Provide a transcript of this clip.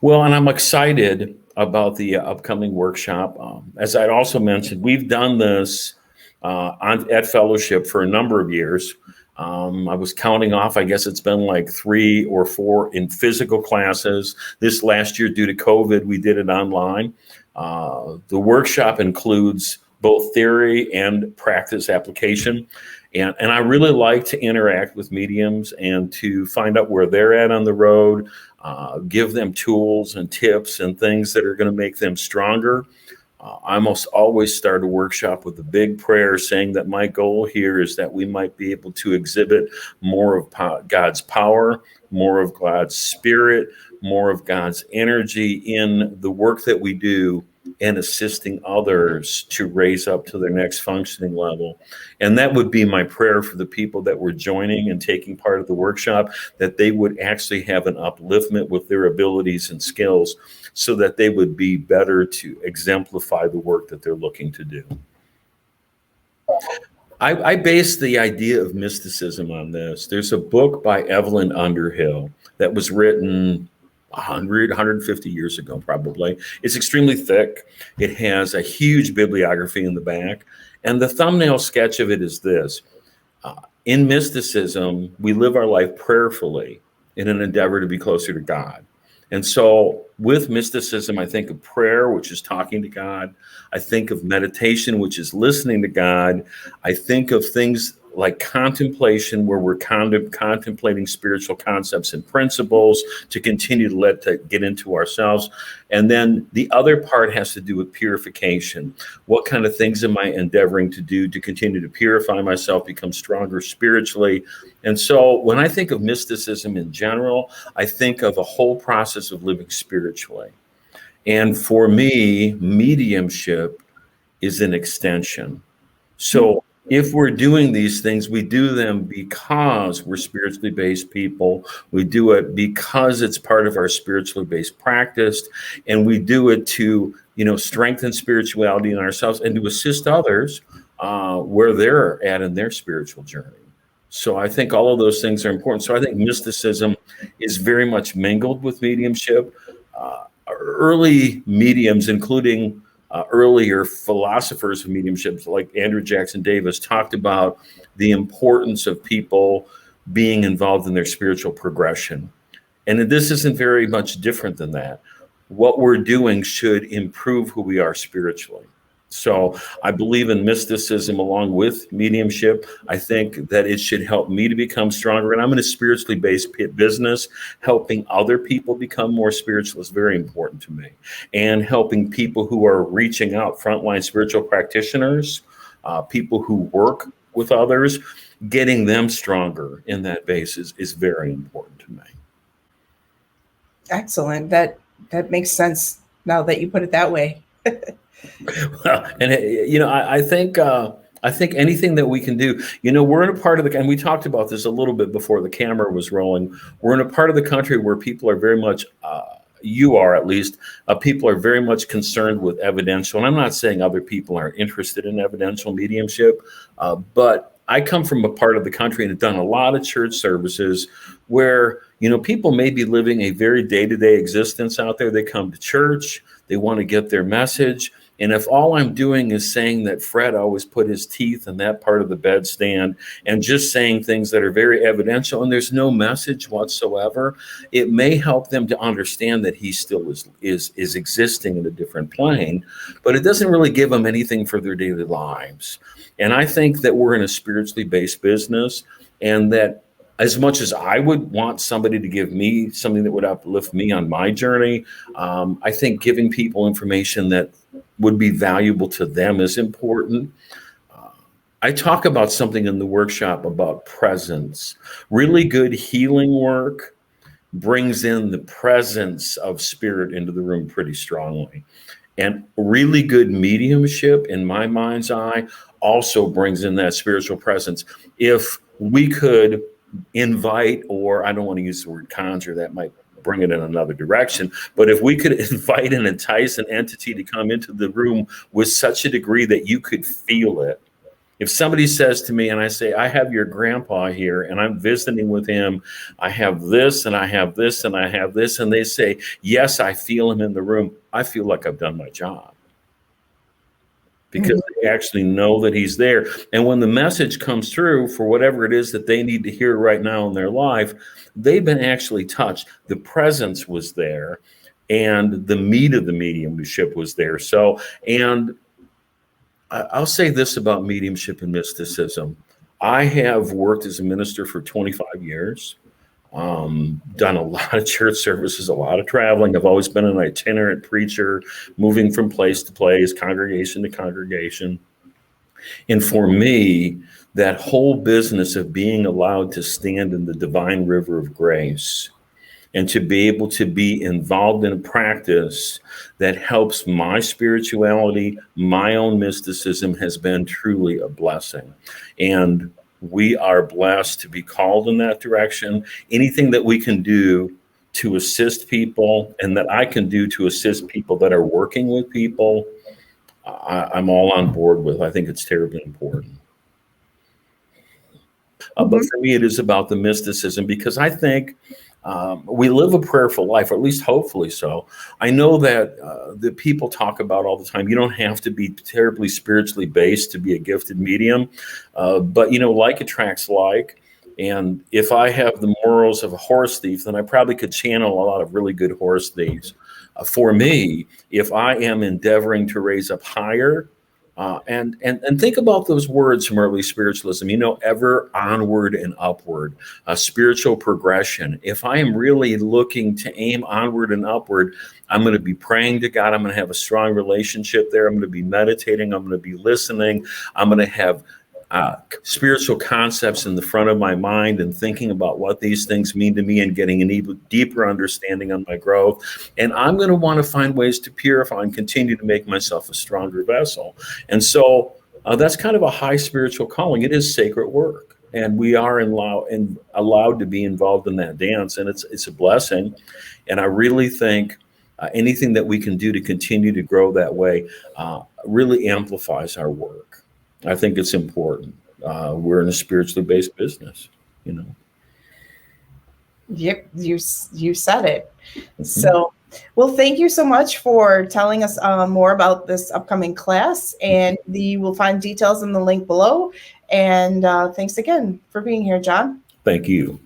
Well, and I'm excited about the upcoming workshop. As I'd also mentioned, we've done this at Fellowship for a number of years. I was counting off, I guess it's been like 3 or 4 in physical classes. This last year, due to COVID, we did it online. The workshop includes both theory and practice application. And I really like to interact with mediums and to find out where they're at on the road, give them tools and tips and things that are going to make them stronger. I almost always start a workshop with a big prayer saying that my goal here is that we might be able to exhibit more of God's power, more of God's spirit, more of God's energy in the work that we do and assisting others to raise up to their next functioning level. And that would be my prayer for the people that were joining and taking part of the workshop, that they would actually have an upliftment with their abilities and skills so that they would be better to exemplify the work that they're looking to do. I base the idea of mysticism on this. There's a book by Evelyn Underhill that was written 150 years ago, probably. It's extremely thick. It has a huge bibliography in the back. And the thumbnail sketch of it is this. In mysticism, we live our life prayerfully in an endeavor to be closer to God. And so with mysticism, I think of prayer, which is talking to God. I think of meditation, which is listening to God. I think of things like contemplation, where we're contemplating spiritual concepts and principles to continue to get into ourselves. And then the other part has to do with purification. What kind of things am I endeavoring to do to continue to purify myself, become stronger spiritually? And so when I think of mysticism in general, I think of a whole process of living spiritually. And for me, mediumship is an extension. So if we're doing these things, we do them because we're spiritually based people. We do it because it's part of our spiritually based practice. And we do it to, strengthen spirituality in ourselves and to assist others where they're at in their spiritual journey. So I think all of those things are important. So I think mysticism is very much mingled with mediumship. Early mediums, including earlier philosophers of mediumship like Andrew Jackson Davis, talked about the importance of people being involved in their spiritual progression. And this isn't very much different than that. What we're doing should improve who we are spiritually. So I believe in mysticism along with mediumship. I think that it should help me to become stronger. And I'm in a spiritually based business. Helping other people become more spiritual is very important to me. And helping people who are reaching out, frontline spiritual practitioners, people who work with others, getting them stronger in that basis is very important to me. Excellent. That makes sense now that you put it that way. Well, and I think anything that we can do, we're in a part of and we talked about this a little bit before the camera was rolling. We're in a part of the country where people are very much, you are at least, people are very much concerned with evidential. And I'm not saying other people aren't interested in evidential mediumship, but I come from a part of the country and have done a lot of church services where, people may be living a very day-to-day existence out there. They come to church, they want to get their message. And if all I'm doing is saying that Fred always put his teeth in that part of the bedstand and just saying things that are very evidential and there's no message whatsoever, it may help them to understand that he still is existing in a different plane, but it doesn't really give them anything for their daily lives. And I think that we're in a spiritually based business, and that as much as I would want somebody to give me something that would uplift me on my journey, I think giving people information that would be valuable to them is important. I talk about something in the workshop about presence. Really good healing work brings in the presence of spirit into the room pretty strongly. And really good mediumship, in my mind's eye, also brings in that spiritual presence. If we could invite, or I don't want to use the word conjure, that might bring it in another direction, but if we could invite and entice an entity to come into the room with such a degree that you could feel it, If somebody says to me and I say, I have your grandpa here and I'm visiting with him, I have this and I have this and I have this, and they say, yes, I feel him in the room, I feel like I've done my job, because they actually know that he's there. And when the message comes through for whatever it is that they need to hear right now in their life, they've been actually touched. The presence was there and the meat of the mediumship was there. So, and I'll say this about mediumship and mysticism. I have worked as a minister for 25 years. Done a lot of church services, a lot of traveling. I've always been an itinerant preacher, moving from place to place, congregation to congregation. And for me, that whole business of being allowed to stand in the divine river of grace and to be able to be involved in a practice that helps my spirituality, my own mysticism, has been truly a blessing. And we are blessed to be called in that direction. Anything that we can do to assist people and that I can do to assist people that are working with people, I'm all on board with. I think it's terribly important. But for me, it is about the mysticism, because I think we live a prayerful life, or at least hopefully so. I know that that people talk about all the time, you don't have to be terribly spiritually based to be a gifted medium, but like attracts like. And if I have the morals of a horse thief, then I probably could channel a lot of really good horse thieves. For me, if I am endeavoring to raise up higher, and think about those words from early spiritualism, ever onward and upward, spiritual progression. If I am really looking to aim onward and upward, I'm going to be praying to God. I'm going to have a strong relationship there. I'm going to be meditating. I'm going to be listening. I'm going to have spiritual concepts in the front of my mind and thinking about what these things mean to me and getting an even deeper understanding on my growth. And I'm going to want to find ways to purify and continue to make myself a stronger vessel. And so that's kind of a high spiritual calling. It is sacred work. And we are allowed to be involved in that dance. And it's a blessing. And I really think anything that we can do to continue to grow that way really amplifies our work. I think it's important. We're in a spiritually based business, Yep, you said it. So, well, thank you so much for telling us more about this upcoming class, and you will find details in the link below. And thanks again for being here, John. Thank you.